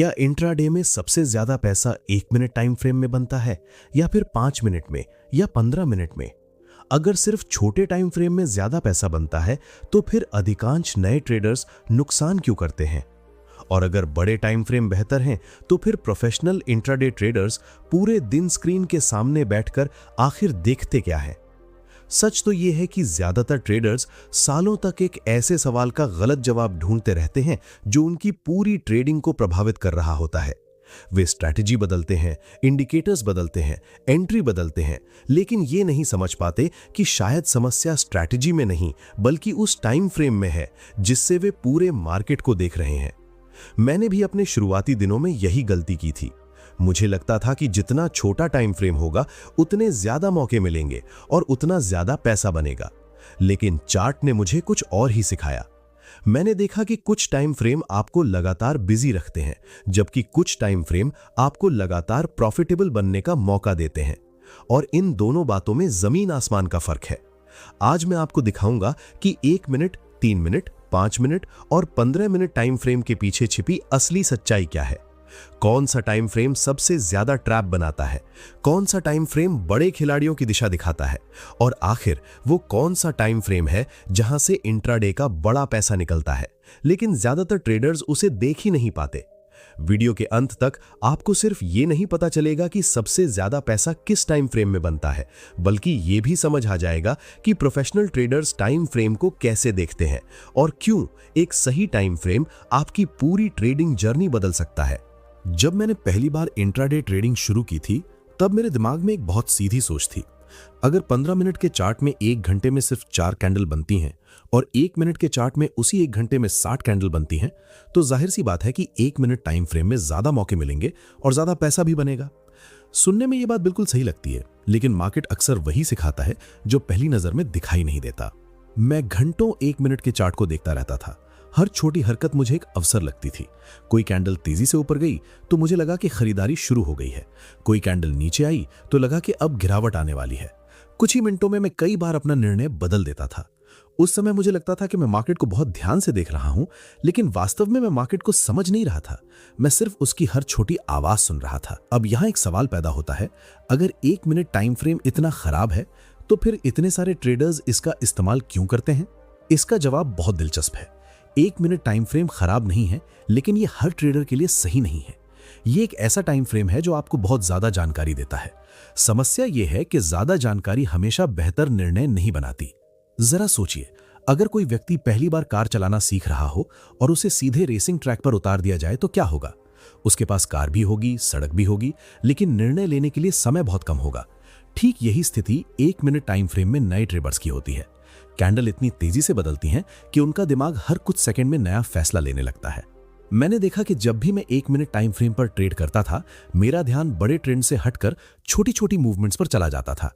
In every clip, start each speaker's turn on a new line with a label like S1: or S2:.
S1: क्या इंट्राडे में सबसे ज्यादा पैसा 1 मिनट टाइम फ्रेम में बनता है या फिर 5 मिनट में या 15 मिनट में? अगर सिर्फ छोटे टाइम फ्रेम में ज्यादा पैसा बनता है तो फिर अधिकांश नए ट्रेडर्स नुकसान क्यों करते हैं? और अगर बड़े टाइम फ्रेम बेहतर हैं तो फिर प्रोफेशनल इंट्राडे ट्रेडर्स पूरे दिन स्क्रीन के सामने बैठकर आखिर देखते क्या है? सच तो यह है कि ज्यादातर ट्रेडर्स सालों तक एक ऐसे सवाल का गलत जवाब ढूंढते रहते हैं जो उनकी पूरी ट्रेडिंग को प्रभावित कर रहा होता है। वे स्ट्रैटेजी बदलते हैं, इंडिकेटर्स बदलते हैं, एंट्री बदलते हैं, लेकिन ये नहीं समझ पाते कि शायद समस्या स्ट्रैटेजी में नहीं बल्कि उस टाइम फ्रेम में है जिससे वे पूरे मार्केट को देख रहे हैं। मैंने भी अपने शुरुआती दिनों में यही गलती की थी। मुझे लगता था कि जितना छोटा टाइम फ्रेम होगा उतने ज्यादा मौके मिलेंगे और उतना ज्यादा पैसा बनेगा, लेकिन चार्ट ने मुझे कुछ और ही सिखाया। मैंने देखा कि कुछ टाइम फ्रेम आपको लगातार बिजी रखते हैं जबकि कुछ टाइम फ्रेम आपको लगातार प्रॉफिटेबल बनने का मौका देते हैं, और इन दोनों बातों में जमीन आसमान का फर्क है। आज मैं आपको दिखाऊंगा कि 1 मिनट, 3 मिनट, 5 मिनट और 15 मिनट टाइम फ्रेम के पीछे छिपी असली सच्चाई क्या है। कौन सा टाइम फ्रेम सबसे ज्यादा ट्रैप बनाता है, कौन सा टाइम फ्रेम बड़े खिलाड़ियों की दिशा दिखाता है, और आखिर वो कौन सा टाइम फ्रेम है जहां से इंट्राडे का बड़ा पैसा निकलता है लेकिन ज्यादातर ट्रेडर्स उसे देख ही नहीं पाते। वीडियो के अंत तक आपको सिर्फ ये नहीं पता चलेगा कि सबसे ज्यादा पैसा किस टाइम फ्रेम में बनता है, बल्कि ये भी समझ आ जाएगा कि प्रोफेशनल ट्रेडर्स टाइम फ्रेम को कैसे देखते हैं और क्यों एक सही टाइम फ्रेम आपकी पूरी ट्रेडिंग जर्नी बदल सकता है। जब मैंने पहली बार इंट्राडे ट्रेडिंग शुरू की थी तब मेरे दिमाग में एक बहुत सीधी सोच थी। अगर 15 मिनट के चार्ट में 1 घंटे में सिर्फ 4 कैंडल बनती हैं और 1 मिनट के चार्ट में उसी 1 घंटे में 60 कैंडल बनती हैं, तो जाहिर सी बात है कि 1 मिनट टाइम फ्रेम में ज्यादा मौके मिलेंगे और ज्यादा पैसा भी बनेगा। सुनने में यह बात बिल्कुल सही लगती है, लेकिन मार्केट अक्सर वही सिखाता है जो पहली नजर में दिखाई नहीं देता। मैं घंटों 1 मिनट के चार्ट को देखता रहता था। हर छोटी हरकत मुझे एक अवसर लगती थी। कोई कैंडल तेजी से ऊपर गई तो मुझे लगा कि खरीदारी शुरू हो गई है। कोई कैंडल नीचे आई तो लगा कि अब गिरावट आने वाली है। कुछ ही मिनटों में मैं कई बार अपना निर्णय बदल देता था। उस समय मुझे लगता था कि मैं मार्केट को बहुत ध्यान से देख रहा हूं, लेकिन वास्तव में मैं मार्केट को समझ नहीं रहा था। मैं सिर्फ उसकी हर छोटी आवाज सुन रहा था। अब यहां एक सवाल पैदा होता है, अगर 1 मिनट टाइम फ्रेम इतना खराब है तो फिर इतने सारे ट्रेडर्स इसका इस्तेमाल क्यों करते हैं? इसका जवाब बहुत दिलचस्प है। 1 मिनट टाइम फ्रेम खराब नहीं है, लेकिन यह हर ट्रेडर के लिए सही नहीं है। यह एक ऐसा टाइम फ्रेम है जो आपको बहुत ज्यादा जानकारी देता है। समस्या यह है कि ज्यादा जानकारी हमेशा बेहतर निर्णय नहीं बनाती। जरा सोचिए, अगर कोई व्यक्ति पहली बार कार चलाना सीख रहा हो और उसे सीधे रेसिंग ट्रैक पर उतार दिया जाए तो क्या होगा? उसके पास कार भी होगी, सड़क भी होगी, लेकिन निर्णय लेने के लिए समय बहुत कम होगा। ठीक यही स्थिति 1 मिनट टाइम फ्रेम में नए ट्रेडर्स की होती है। कैंडल इतनी तेजी से बदलती हैं कि उनका दिमाग हर कुछ सेकंड में नया फैसला लेने लगता है। मैंने देखा कि जब भी मैं 1 मिनट टाइम फ्रेम पर ट्रेड करता था, मेरा ध्यान बड़े ट्रेंड से हटकर छोटी छोटी मूवमेंट्स पर चला जाता था।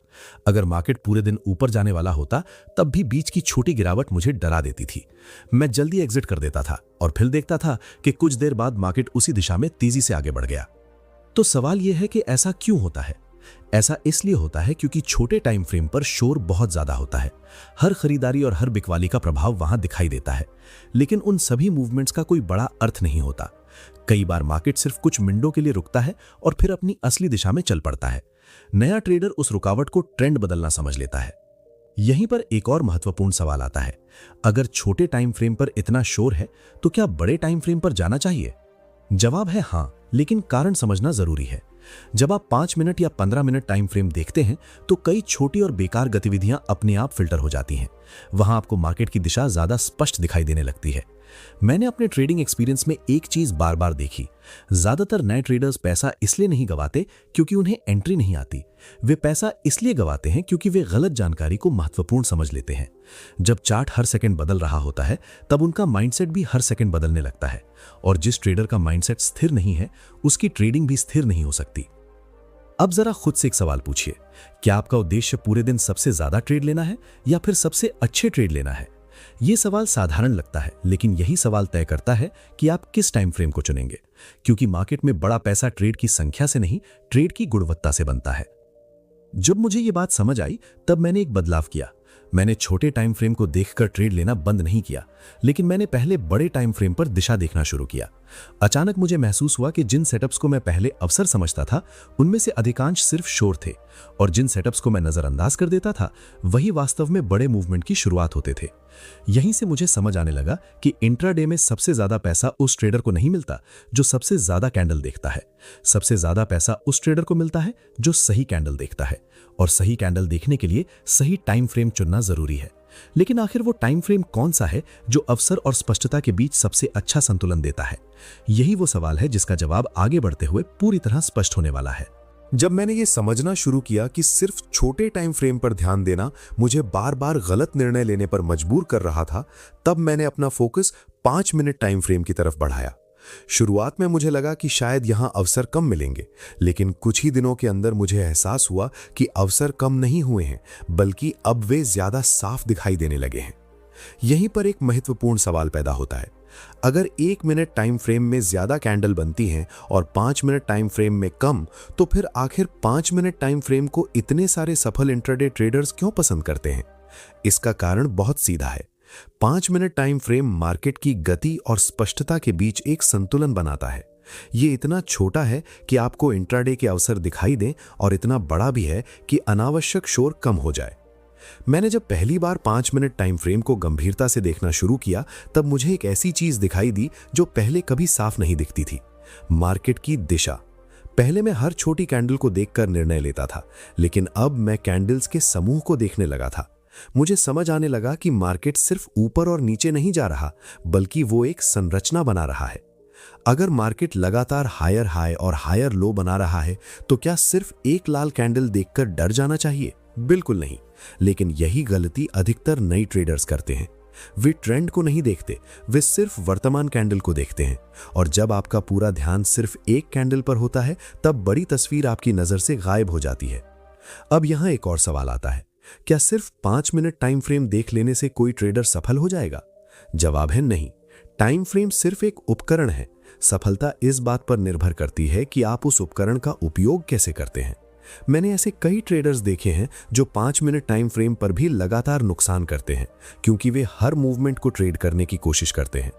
S1: अगर मार्केट पूरे दिन ऊपर जाने वाला होता तब भी बीच की छोटी गिरावट मुझे डरा देती थी। मैं जल्दी एग्जिट कर देता था और फिर देखता था कि कुछ देर बाद मार्केट उसी दिशा में तेजी से आगे बढ़ गया। तो सवाल यह है कि ऐसा क्यों होता है? ऐसा इसलिए होता है क्योंकि छोटे टाइम फ्रेम पर शोर बहुत ज्यादा होता है। हर खरीदारी और हर बिकवाली का प्रभाव वहां दिखाई देता है, लेकिन उन सभी मूवमेंट्स का कोई बड़ा अर्थ नहीं होता। कई बार मार्केट सिर्फ कुछ मिनटों के लिए रुकता है और फिर अपनी असली दिशा में चल पड़ता है। नया ट्रेडर उस रुकावट को ट्रेंड बदलना समझ लेता है। यहीं पर एक और महत्वपूर्ण सवाल आता है, अगर छोटे टाइम फ्रेम पर इतना शोर है तो क्या बड़े टाइम फ्रेम पर जाना चाहिए? जवाब है हां, लेकिन कारण समझना जरूरी है। जब आप 5 मिनट या 15 मिनट टाइम फ्रेम देखते हैं तो कई छोटी और बेकार गतिविधियां अपने आप फिल्टर हो जाती हैं। वहां आपको मार्केट की दिशा ज्यादा स्पष्ट दिखाई देने लगती है। मैंने अपने ट्रेडिंग एक्सपीरियंस में एक चीज बार बार देखी। ज्यादातर नए ट्रेडर्स पैसा इसलिए नहीं गवाते क्योंकि उन्हें एंट्री नहीं आती। वे पैसा इसलिए गवाते हैं क्योंकि वे गलत जानकारी को महत्वपूर्ण समझ लेते हैं। जब चार्ट हर सेकंड बदल रहा होता है तब उनका माइंडसेट भी हर सेकंड बदलने लगता है, और जिस ट्रेडर का माइंडसेट स्थिर नहीं है उसकी ट्रेडिंग भी स्थिर नहीं हो सकती। अब जरा खुद से एक सवाल पूछिए, क्या आपका उद्देश्य पूरे दिन सबसे ज्यादा ट्रेड लेना है या फिर सबसे अच्छे ट्रेड लेना है? यह सवाल साधारण लगता है, लेकिन यही सवाल तय करता है कि आप किस टाइम फ्रेम को चुनेंगे, क्योंकि मार्केट में बड़ा पैसा ट्रेड की संख्या से नहीं, ट्रेड की गुणवत्ता से बनता है। जब मुझे यह बात समझ आई तब मैंने एक बदलाव किया। मैंने छोटे टाइम फ्रेम को देखकर ट्रेड लेना बंद नहीं किया, लेकिन मैंने पहले बड़े टाइम फ्रेम पर दिशा देखना शुरू किया। अचानक मुझे महसूस हुआ कि जिन सेटअप्स को मैं पहले अवसर समझता था उनमें से अधिकांश सिर्फ शोर थे, और जिन सेटअप्स को मैं नजरअंदाज कर देता था वही वास्तव में बड़े मूवमेंट की शुरुआत होते थे। यहीं से मुझे समझ आने लगा कि इंट्राडे में सबसे ज्यादा पैसा उस ट्रेडर को नहीं मिलता जो सबसे ज्यादा कैंडल देखता है। सबसे ज्यादा पैसा उस ट्रेडर को मिलता है जो सही कैंडल देखता है, और सही कैंडल देखने के लिए सही टाइम फ्रेम चुनना जरूरी है। लेकिन आखिर वो टाइम फ्रेम कौन सा है जो अवसर और स्पष्टता के बीच सबसे अच्छा संतुलन देता है? यही वो सवाल है जिसका जवाब आगे बढ़ते हुए पूरी तरह स्पष्ट होने वाला है।
S2: जब मैंने ये समझना शुरू किया कि सिर्फ छोटे टाइम फ्रेम पर ध्यान देना मुझे बार बार गलत निर्णय लेने पर मजबूर कर रहा था, तब मैंने अपना फोकस 5 मिनट टाइम फ्रेम की तरफ बढ़ाया। शुरुआत में मुझे लगा कि शायद यहां अवसर कम मिलेंगे, लेकिन कुछ ही दिनों के अंदर मुझे एहसास हुआ कि अवसर कम नहीं हुए हैं, बल्कि अब वे ज्यादा साफ दिखाई देने लगे हैं। यहीं पर एक महत्वपूर्ण सवाल पैदा होता है। अगर 1 मिनट टाइम फ्रेम में ज्यादा कैंडल बनती हैं और 5 मिनट टाइम फ्रेम में कम, तो फिर आखिर 5 मिनट टाइम फ्रेम को इतने सारे सफल इंट्राडे ट्रेडर्स क्यों पसंद करते हैं? इसका कारण बहुत सीधा है। 5 मिनट टाइम फ्रेम मार्केट की गति और स्पष्टता के बीच एक संतुलन बनाता है। ये इतना छोटा है कि आपको इंट्राडे के अवसर दिखाई दें, और इतना बड़ा भी है कि अनावश्यक शोर कम हो जाए। मैंने जब पहली बार 5 मिनट टाइम फ्रेम को गंभीरता से देखना शुरू किया, तब मुझे एक ऐसी चीज दिखाई दी जो पहले कभी साफ नहीं दिखती थी। मार्केट की दिशा। पहले मैं हर छोटी कैंडल को देखकर निर्णय लेता था, लेकिन अब मैं कैंडल्स के समूह को देखने लगा था। मुझे समझ आने लगा कि मार्केट सिर्फ ऊपर और नीचे नहीं जा रहा, बल्कि वो एक संरचना बना रहा है। अगर मार्केट लगातार हायर हाई और हायर लो बना रहा है, तो क्या सिर्फ एक लाल कैंडल देखकर डर जाना चाहिए? बिल्कुल नहीं। लेकिन यही गलती अधिकतर नई ट्रेडर्स करते हैं। वे ट्रेंड को नहीं देखते, वे सिर्फ वर्तमान कैंडल को देखते हैं, और जब आपका पूरा ध्यान सिर्फ एक कैंडल पर होता है, तब बड़ी तस्वीर आपकी नजर से गायब हो जाती है। अब यहां एक और सवाल आता है, क्या सिर्फ 5 मिनट टाइम फ्रेम देख लेने से कोई ट्रेडर सफल हो जाएगा? जवाब है नहीं। टाइम फ्रेम सिर्फ एक उपकरण है। सफलता इस बात पर निर्भर करती है कि आप उस उपकरण का उपयोग कैसे करते हैं। मैंने ऐसे कई ट्रेडर्स देखे हैं जो 5 मिनट टाइम फ्रेम पर भी लगातार नुकसान करते हैं, क्योंकि वे हर मूवमेंट को ट्रेड करने की कोशिश करते हैं।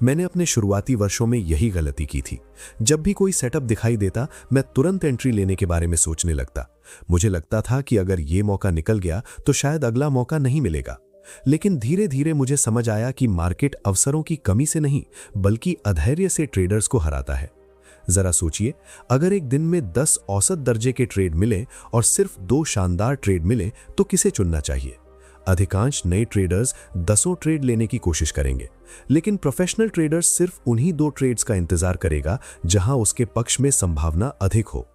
S2: मैंने अपने शुरुआती वर्षों में यही गलती की थी। जब भी कोई सेटअप दिखाई देता, मैं तुरंत एंट्री लेने के बारे में सोचने लगता। मुझे लगता था कि अगर ये मौका निकल गया तो शायद अगला मौका नहीं मिलेगा। लेकिन धीरे धीरे मुझे समझ आया कि मार्केट अवसरों की कमी से नहीं, बल्कि अधैर्य से ट्रेडर्स को हराता है। जरा सोचिए, अगर एक दिन में 10 औसत दर्जे के ट्रेड मिले और सिर्फ 2 शानदार ट्रेड मिले, तो किसे चुनना चाहिए? अधिकांश नए ट्रेडर्स 10 ट्रेड लेने की कोशिश करेंगे, लेकिन प्रोफेशनल ट्रेडर्स सिर्फ उन्हीं 2 ट्रेड्स का इंतजार करेगा जहां उसके पक्ष में संभावना अधिक हो।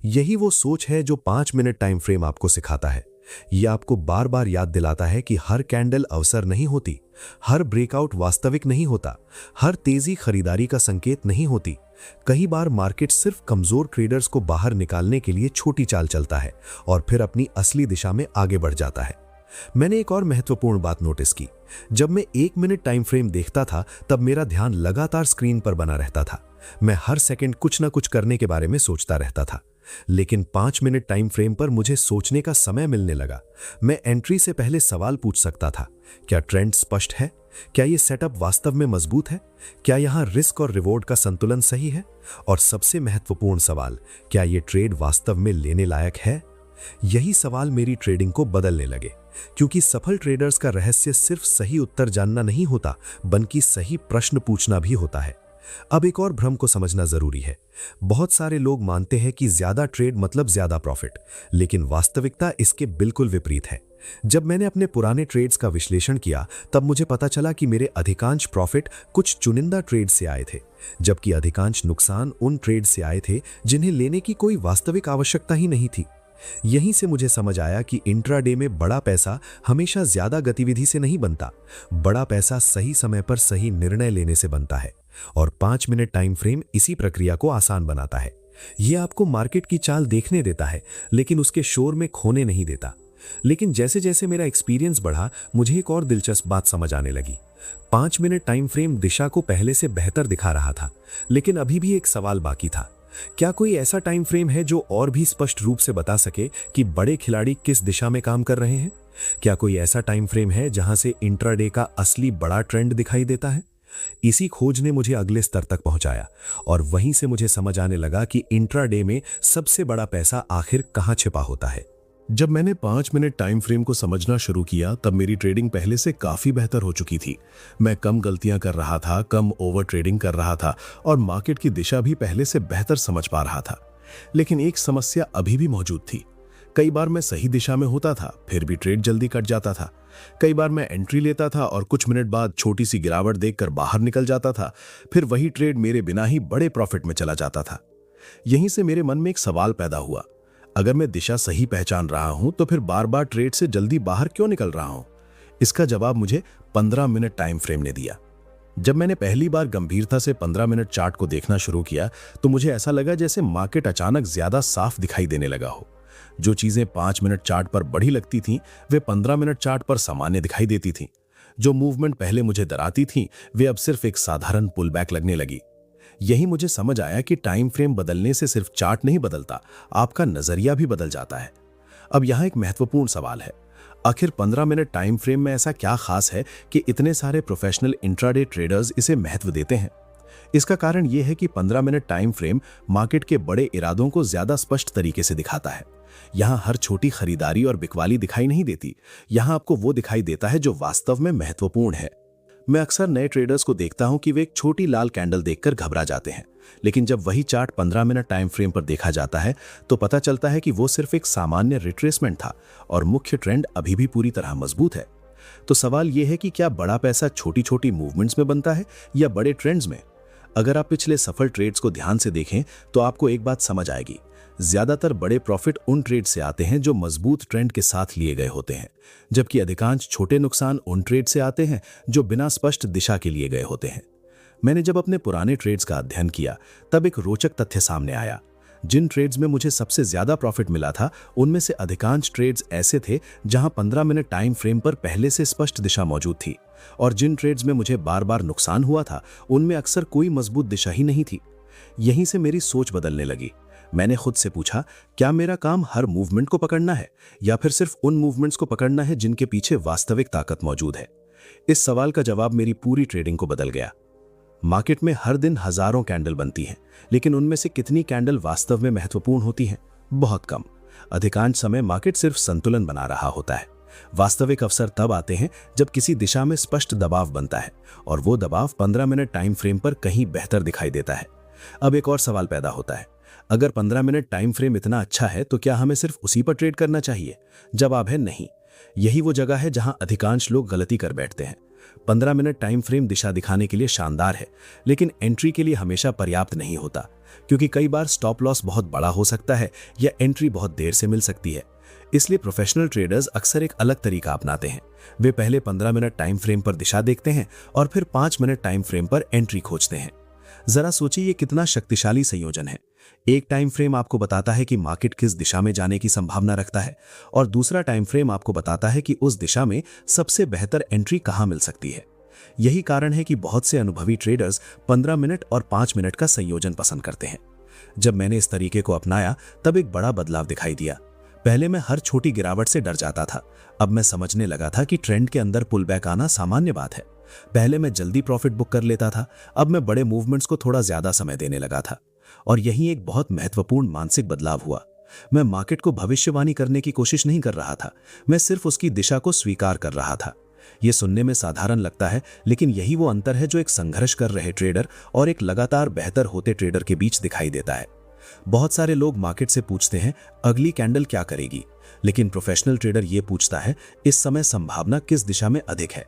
S2: यही वो सोच है जो 5 मिनट टाइम फ्रेम आपको सिखाता है। यह आपको बार बार याद दिलाता है कि हर कैंडल अवसर नहीं होती, हर ब्रेकआउट वास्तविक नहीं होता, हर तेजी खरीदारी का संकेत नहीं होती। कई बार मार्केट सिर्फ कमजोर ट्रेडर्स को बाहर निकालने के लिए छोटी चाल चलता है और फिर अपनी असली दिशा में आगे बढ़ जाता है। मैंने एक और महत्वपूर्ण बात नोटिस की। जब मैं 1 मिनट टाइम फ्रेम देखता था, तब मेरा ध्यान लगातार स्क्रीन पर बना रहता था। मैं हर सेकंड कुछ ना कुछ करने के बारे में सोचता रहता था। लेकिन 5 मिनट टाइम फ्रेम पर मुझे सोचने का समय मिलने लगा। मैं एंट्री से पहले सवाल पूछ सकता था, क्या ट्रेंड स्पष्ट है? क्या यह सेटअप वास्तव में मजबूत है? क्या यहां रिस्क और रिवॉर्ड का संतुलन सही है? और सबसे महत्वपूर्ण सवाल, क्या यह ट्रेड वास्तव में लेने लायक है? यही सवाल मेरी ट्रेडिंग को बदलने लगे, क्योंकि सफल ट्रेडर्स का रहस्य सिर्फ सही उत्तर जानना नहीं होता, बल्कि सही प्रश्न पूछना भी होता है। अब एक और भ्रम को समझना जरूरी है। बहुत सारे लोग मानते हैं कि ज्यादा ट्रेड मतलब ज्यादा प्रॉफिट, लेकिन वास्तविकता इसके बिल्कुल विपरीत है। जब मैंने अपने पुराने ट्रेड्स का विश्लेषण किया, तब मुझे पता चला कि मेरे अधिकांश प्रॉफिट कुछ चुनिंदा ट्रेड से आए थे, जबकि अधिकांश नुकसान उन ट्रेड से आए थे जिन्हें लेने की कोई वास्तविक आवश्यकता ही नहीं थी। यहीं से मुझे समझ आया कि इंट्राडे में बड़ा पैसा हमेशा ज्यादा गतिविधि से नहीं बनता। बड़ा पैसा सही समय पर सही निर्णय लेने से बनता है, और 5 मिनट टाइम फ्रेम इसी प्रक्रिया को आसान बनाता है। यह आपको मार्केट की चाल देखने देता है, लेकिन उसके शोर में खोने नहीं देता। लेकिन जैसे जैसे मेरा एक्सपीरियंस बढ़ा, मुझे एक और दिलचस्प बात समझ आने लगी। 5 मिनट टाइम फ्रेम दिशा को पहले से बेहतर दिखा रहा था, लेकिन अभी भी एक सवाल बाकी था। क्या कोई ऐसा टाइम फ्रेम है जो और भी स्पष्ट रूप से बता सके कि बड़े खिलाड़ी किस दिशा में काम कर रहे हैं? क्या कोई ऐसा टाइम फ्रेम है जहां से इंट्राडे का असली बड़ा ट्रेंड दिखाई देता है? इसी खोज ने मुझे अगले स्तर तक पहुंचाया और वहीं से मुझे समझ आने लगा कि इंट्राडे में सबसे बड़ा पैसा आखिर कहां छिपा होता है।
S1: जब मैंने 5 मिनट टाइम फ्रेम को समझना शुरू किया तब मेरी ट्रेडिंग पहले से काफी बेहतर हो चुकी थी। मैं कम गलतियां कर रहा था, कम ओवर ट्रेडिंग कर रहा था और मार्केट की दिशा भी पहले से बेहतर समझ पा रहा था। लेकिन एक समस्या अभी भी मौजूद थी। कई बार मैं सही दिशा में होता था, फिर भी ट्रेड जल्दी कट जाता था। कई बार मैं एंट्री लेता था और कुछ मिनट बाद छोटी सी गिरावट देखकर बाहर निकल जाता था। फिर वही ट्रेड मेरे बिना ही बड़े प्रॉफिट में चला जाता था। यहीं से मेरे मन में एक सवाल पैदा हुआ, अगर मैं दिशा सही पहचान रहा हूं तो फिर बार बार ट्रेड से जल्दी बाहर क्यों निकल रहा हूं? इसका जवाब मुझे 15 मिनट टाइम फ्रेम ने दिया। जब मैंने पहली बार गंभीरता से 15 मिनट चार्ट को देखना शुरू किया तो मुझे ऐसा लगा जैसे मार्केट अचानक ज्यादा साफ दिखाई देने लगा हो। जो चीजें 5 मिनट चार्ट पर बड़ी लगती थीं, वे 15 मिनट चार्ट पर सामान्य दिखाई देती थीं। जो मूवमेंट पहले मुझे डराती थीं, वे अब सिर्फ एक साधारण पुलबैक लगने लगी। यही मुझे समझ आया कि टाइम फ्रेम बदलने से सिर्फ चार्ट नहीं बदलता, आपका नजरिया भी बदल जाता है। अब यहां एक महत्वपूर्ण सवाल है, आखिर 15 मिनट टाइम फ्रेम में ऐसा क्या खास है कि इतने सारे प्रोफेशनल इंट्राडे ट्रेडर्स इसे महत्व देते हैं? इसका कारण यह है कि 15 मिनट टाइम फ्रेम मार्केट के बड़े इरादों को ज्यादा स्पष्ट तरीके से दिखाता है। यहां हर छोटी खरीदारी और बिकवाली दिखाई नहीं देती, यहां आपको वो दिखाई देता है जो वास्तव में महत्वपूर्ण है। मैं अक्सर नए ट्रेडर्स को देखता हूं कि वे एक छोटी लाल कैंडल देखकर घबरा जाते हैं, लेकिन जब वही चार्ट 15 मिनट टाइम फ्रेम पर देखा जाता है तो पता चलता है कि वो सिर्फ एक सामान्य रिट्रेसमेंट था और मुख्य ट्रेंड अभी भी पूरी तरह मजबूत है। तो सवाल यह है कि क्या बड़ा पैसा छोटी छोटी मूवमेंट्स में बनता है या बड़े ट्रेंड्स में? अगर आप पिछले सफल ट्रेड्स को ध्यान से देखें तो आपको एक बात समझ आएगी, ज्यादातर बड़े प्रॉफिट उन ट्रेड से आते हैं जो मजबूत ट्रेंड के साथ लिए गए होते हैं, जबकि अधिकांश छोटे नुकसान उन ट्रेड से आते हैं जो बिना स्पष्ट दिशा के लिए गए होते हैं। मैंने जब अपने पुराने ट्रेड्स का अध्ययन किया तब एक रोचक तथ्य सामने आया। जिन ट्रेड्स में मुझे सबसे ज्यादा प्रॉफिट मिला था उनमें से अधिकांश ट्रेड्स ऐसे थे जहां 15 मिनट टाइम फ्रेम पर पहले से स्पष्ट दिशा मौजूद थी, और जिन ट्रेड्स में मुझे बार बार नुकसान हुआ था उनमें अक्सर कोई मजबूत दिशा ही नहीं थी। यहीं से मेरी सोच बदलने लगी। मैंने खुद से पूछा, क्या मेरा काम हर मूवमेंट को पकड़ना है या फिर सिर्फ उन मूवमेंट्स को पकड़ना है जिनके पीछे वास्तविक ताकत मौजूद है? इस सवाल का जवाब मेरी पूरी ट्रेडिंग को बदल गया। मार्केट में हर दिन हजारों कैंडल बनती हैं, लेकिन उनमें से कितनी कैंडल वास्तव में महत्वपूर्ण होती हैं? बहुत कम। अधिकांश समय मार्केट सिर्फ संतुलन बना रहा होता है। वास्तविक अवसर तब आते हैं जब किसी दिशा में स्पष्ट दबाव बनता है, और वो दबाव 15 मिनट टाइम फ्रेम पर कहीं बेहतर दिखाई देता है। अब एक और सवाल पैदा होता है, अगर 15 मिनट टाइम फ्रेम इतना अच्छा है तो क्या हमें सिर्फ उसी पर ट्रेड करना चाहिए? जवाब है नहीं। यही वो जगह है जहां अधिकांश लोग गलती कर बैठते हैं। 15 मिनट टाइम फ्रेम दिशा दिखाने के लिए शानदार है, लेकिन एंट्री के लिए हमेशा पर्याप्त नहीं होता, क्योंकि कई बार स्टॉप लॉस बहुत बड़ा हो सकता है या एंट्री बहुत देर से मिल सकती है। इसलिए प्रोफेशनल ट्रेडर्स अक्सर एक अलग तरीका अपनाते हैं। वे पहले 15 मिनट टाइम फ्रेम पर दिशा देखते हैं और फिर 5 मिनट टाइम फ्रेम पर एंट्री खोजते हैं। जरा सोचिए ये कितना शक्तिशाली संयोजन है। एक टाइम फ्रेम आपको बताता है कि मार्केट किस दिशा में जाने की संभावना रखता है, और दूसरा टाइम फ्रेम आपको बताता है कि उस दिशा में सबसे बेहतर एंट्री कहां मिल सकती है। यही कारण है कि बहुत से अनुभवी ट्रेडर्स 15 मिनट और 5 मिनट का संयोजन पसंद करते हैं। जब मैंने इस तरीके को अपनाया तब एक बड़ा बदलाव दिखाई दिया। पहले मैं हर छोटी गिरावट से डर जाता था, अब मैं समझने लगा था कि ट्रेंड के अंदर पुल बैक आना सामान्य बात है। पहले मैं जल्दी प्रॉफिट बुक कर लेता था, अब मैं बड़े मूवमेंट्स को थोड़ा ज्यादा समय देने लगा था। और यही एक बहुत महत्वपूर्ण मानसिक बदलाव हुआ। मैं मार्केट को भविष्यवाणी करने की कोशिश नहीं कर रहा था, मैं सिर्फ उसकी दिशा को स्वीकार कर रहा था। यह सुनने में साधारण लगता है, लेकिन यही वो अंतर है जो एक संघर्ष कर रहे ट्रेडर और एक लगातार बेहतर होते ट्रेडर के बीच दिखाई देता है। बहुत सारे लोग मार्केट से पूछते हैं अगली कैंडल क्या करेगी, लेकिन प्रोफेशनल ट्रेडर यह पूछता है इस समय संभावना किस दिशा में अधिक है।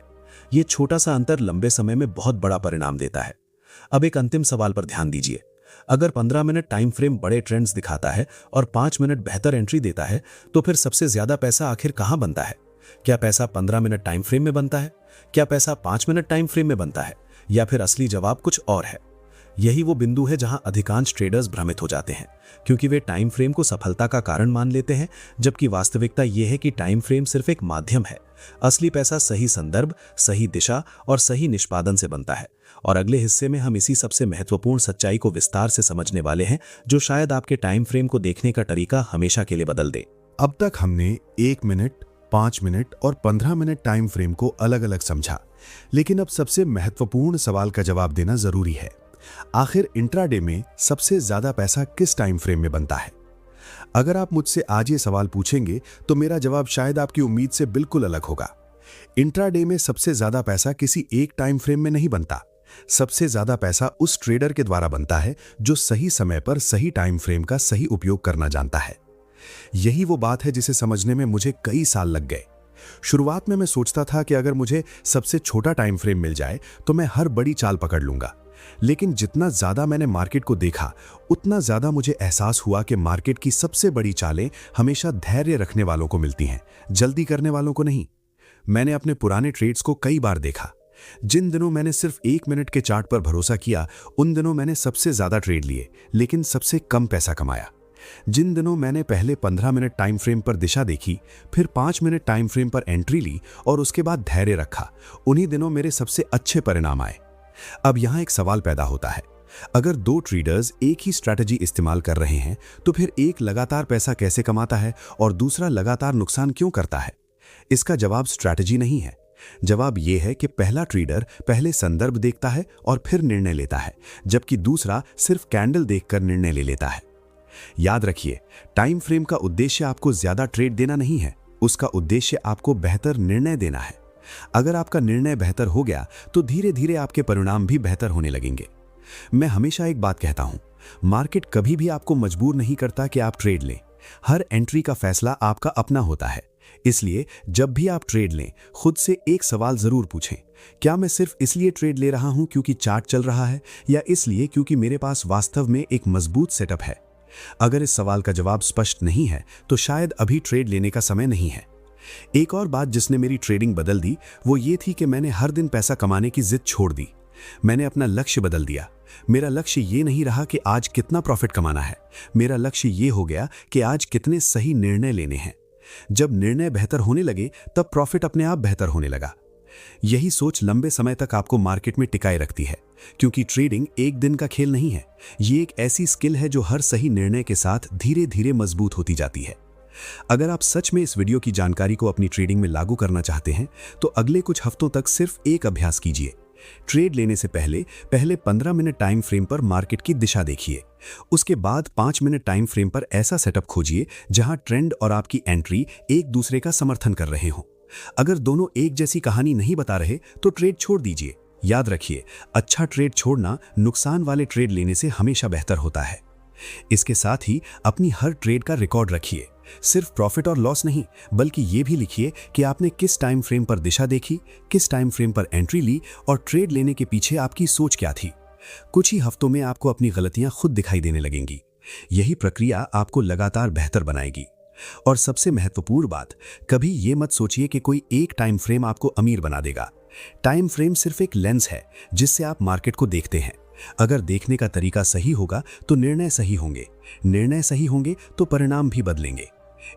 S1: यह छोटा सा अंतर लंबे समय में बहुत बड़ा परिणाम देता है। अब एक अंतिम सवाल पर ध्यान दीजिए। अगर 15 मिनट टाइम फ्रेम बड़े ट्रेंड्स दिखाता है और 5 मिनट बेहतर एंट्री देता है, तो फिर सबसे ज्यादा पैसा आखिर कहां बनता है? क्या पैसा 15 मिनट टाइम फ्रेम में बनता है? क्या पैसा 5 मिनट टाइम फ्रेम में बनता है? या फिर असली जवाब कुछ और है? यही वो बिंदु है जहां अधिकांश ट्रेडर्स भ्रमित हो जाते हैं, क्योंकि वे टाइम फ्रेम को सफलता का कारण मान लेते हैं, जबकि वास्तविकता यह है कि टाइम फ्रेम सिर्फ एक माध्यम है। असली पैसा सही संदर्भ, सही दिशा और सही निष्पादन से बनता है। और अगले हिस्से में हम इसी सबसे महत्वपूर्ण सच्चाई को विस्तार से समझने वाले हैं, जो शायद आपके टाइम फ्रेम को देखने का तरीका हमेशा के लिए बदल दे।
S2: अब तक हमने 1 मिनट, 5 मिनट और 15 मिनट टाइम फ्रेम को अलग अलग समझा, लेकिन अब सबसे महत्वपूर्ण सवाल का जवाब देना जरूरी है। आखिर इंट्राडे में सबसे ज्यादा पैसा किस टाइम फ्रेम में बनता है? अगर आप मुझसे आज ये सवाल पूछेंगे तो मेरा जवाब शायद आपकी उम्मीद से बिल्कुल अलग होगा। इंट्राडे में सबसे ज्यादा पैसा किसी एक टाइम फ्रेम में नहीं बनता। सबसे ज्यादा पैसा उस ट्रेडर के द्वारा बनता है जो सही समय पर सही टाइम फ्रेम का सही उपयोग करना जानता है। यही वो बात है जिसे समझने में मुझे कई साल लग गए। शुरुआत में मैं सोचता था कि अगर मुझे सबसे छोटा टाइम फ्रेम मिल जाए तो मैं हर बड़ी चाल पकड़ लूंगा, लेकिन जितना ज्यादा मैंने मार्केट को देखा उतना ज्यादा मुझे एहसास हुआ कि मार्केट की सबसे बड़ी चालें हमेशा धैर्य रखने वालों को मिलती हैं, जल्दी करने वालों को नहीं। मैंने अपने पुराने ट्रेड्स को कई बार देखा। जिन दिनों मैंने सिर्फ 1 मिनट के चार्ट पर भरोसा किया उन दिनों मैंने सबसे ज्यादा ट्रेड लिए लेकिन सबसे कम पैसा कमाया। जिन दिनों मैंने पहले 15 मिनट टाइम फ्रेम पर दिशा देखी, फिर 5 मिनट टाइम फ्रेम पर एंट्री ली और उसके बाद धैर्य रखा, उन्हीं दिनों मेरे सबसे अच्छे परिणाम आए। अब यहां एक सवाल पैदा होता है, अगर 2 ट्रेडर्स एक ही स्ट्रैटेजी इस्तेमाल कर रहे हैं तो फिर एक लगातार पैसा कैसे कमाता है और दूसरा लगातार नुकसान क्यों करता है? इसका जवाब स्ट्रैटेजी नहीं है। जवाब यह है कि पहला ट्रेडर पहले संदर्भ देखता है और फिर निर्णय लेता है, जबकि दूसरा सिर्फ कैंडल देखकर निर्णय ले लेता है। याद रखिए, टाइम फ्रेम का उद्देश्य आपको ज्यादा ट्रेड देना नहीं है, उसका उद्देश्य आपको बेहतर निर्णय देना है। अगर आपका निर्णय बेहतर हो गया तो धीरे धीरे आपके परिणाम भी बेहतर होने लगेंगे। मैं हमेशा एक बात कहता हूं, मार्केट कभी भी आपको मजबूर नहीं करता कि आप ट्रेड लें। हर एंट्री का फैसला आपका अपना होता है। इसलिए जब भी आप ट्रेड लें, खुद से एक सवाल जरूर पूछें, क्या मैं सिर्फ इसलिए ट्रेड ले रहा हूं क्योंकि चार्ट चल रहा है, या इसलिए क्योंकि मेरे पास वास्तव में एक मजबूत सेटअप है? अगर इस सवाल का जवाब स्पष्ट नहीं है तो शायद अभी ट्रेड लेने का समय नहीं है। एक और बात जिसने मेरी ट्रेडिंग बदल दी वो ये थी कि मैंने हर दिन पैसा कमाने की जिद छोड़ दी। मैंने अपना लक्ष्य बदल दिया। मेरा लक्ष्य ये नहीं रहा कि आज कितना प्रॉफिट कमाना है, मेरा लक्ष्य ये हो गया कि आज कितने सही निर्णय लेने हैं। जब निर्णय बेहतर होने लगे तब प्रॉफिट अपने आप बेहतर होने लगा। यही सोच लंबे समय तक आपको मार्केट में टिकाए रखती है, क्योंकि ट्रेडिंग एक दिन का खेल नहीं है। ये एक ऐसी स्किल है जो हर सही निर्णय के साथ धीरे धीरे मजबूत होती जाती है। अगर आप सच में इस वीडियो की जानकारी को अपनी ट्रेडिंग में लागू करना चाहते हैं तो अगले कुछ हफ्तों तक सिर्फ एक अभ्यास कीजिए। ट्रेड लेने से पहले 15 मिनट टाइम फ्रेम पर मार्केट की दिशा देखिए। उसके बाद 5 मिनट टाइम फ्रेम पर ऐसा सेटअप खोजिए जहां ट्रेंड और आपकी एंट्री एक दूसरे का समर्थन कर रहे हों। अगर दोनों एक जैसी कहानी नहीं बता रहे तो ट्रेड छोड़ दीजिए। याद रखिए, अच्छा ट्रेड छोड़ना नुकसान वाले ट्रेड लेने से हमेशा बेहतर होता है। इसके साथ ही अपनी हर ट्रेड का रिकॉर्ड रखिए। सिर्फ प्रॉफिट और लॉस नहीं, बल्कि ये भी लिखिए कि आपने किस टाइम फ्रेम पर दिशा देखी, किस टाइम फ्रेम पर एंट्री ली और ट्रेड लेने के पीछे आपकी सोच क्या थी। कुछ ही हफ्तों में आपको अपनी गलतियां खुद दिखाई देने लगेंगी। यही प्रक्रिया आपको लगातार बेहतर बनाएगी। और सबसे महत्वपूर्ण बात, कभी ये मत सोचिए कि कोई एक टाइम फ्रेम आपको अमीर बना देगा। टाइम फ्रेम सिर्फ एक लेंस है जिससे आप मार्केट को देखते हैं। अगर देखने का तरीका सही होगा तो निर्णय सही होंगे, निर्णय सही होंगे तो परिणाम भी बदलेंगे।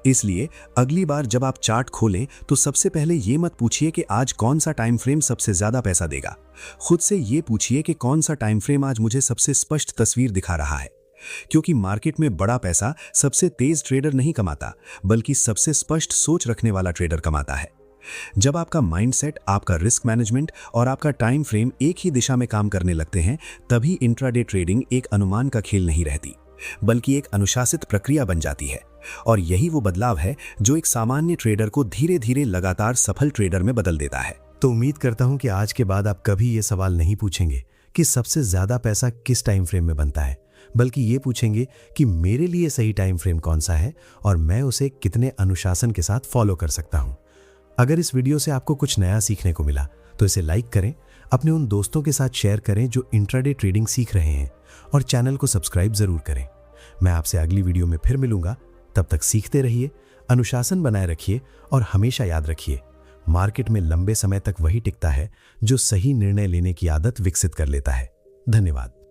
S2: इसलिए अगली बार जब आप चार्ट खोलें तो सबसे पहले ये मत पूछिए कि आज कौन सा टाइम फ्रेम सबसे ज्यादा पैसा देगा। खुद से ये पूछिए कि कौन सा टाइम फ्रेम आज मुझे सबसे स्पष्ट तस्वीर दिखा रहा है। क्योंकि मार्केट में बड़ा पैसा सबसे तेज ट्रेडर नहीं कमाता, बल्कि सबसे स्पष्ट सोच रखने वाला ट्रेडर कमाता है। जब आपका माइंडसेट, आपका रिस्क मैनेजमेंट और आपका टाइम फ्रेम एक ही दिशा में काम करने लगते हैं, तभी इंट्राडे ट्रेडिंग एक अनुमान का खेल नहीं रहती, बल्कि एक अनुशासित प्रक्रिया बन जाती है। और यही वो बदलाव है जो एक सामान्य ट्रेडर को धीरे धीरे लगातार सफल ट्रेडर में बदल देता है।
S1: तो उम्मीद करता हूं कि आज के बाद आप कभी ये सवाल नहीं पूछेंगे कि सबसे ज्यादा पैसा किस टाइम फ्रेम में बनता है, बल्कि ये पूछेंगे कि मेरे लिए सही टाइम फ्रेम कौन सा है और मैं उसे कितने अनुशासन के साथ फॉलो कर सकता हूं। अगर इस वीडियो से आपको कुछ नया सीखने को मिला तो इसे लाइक करें, अपने उन दोस्तों के साथ शेयर करें जो इंट्राडे ट्रेडिंग सीख रहे हैं, और चैनल को सब्सक्राइब जरूर करें। मैं आपसे अगली वीडियो में फिर मिलूंगा। तब तक सीखते रहिए, अनुशासन बनाए रखिए और हमेशा याद रखिए, मार्केट में लंबे समय तक वही टिकता है जो सही निर्णय लेने की आदत विकसित कर लेता है। धन्यवाद।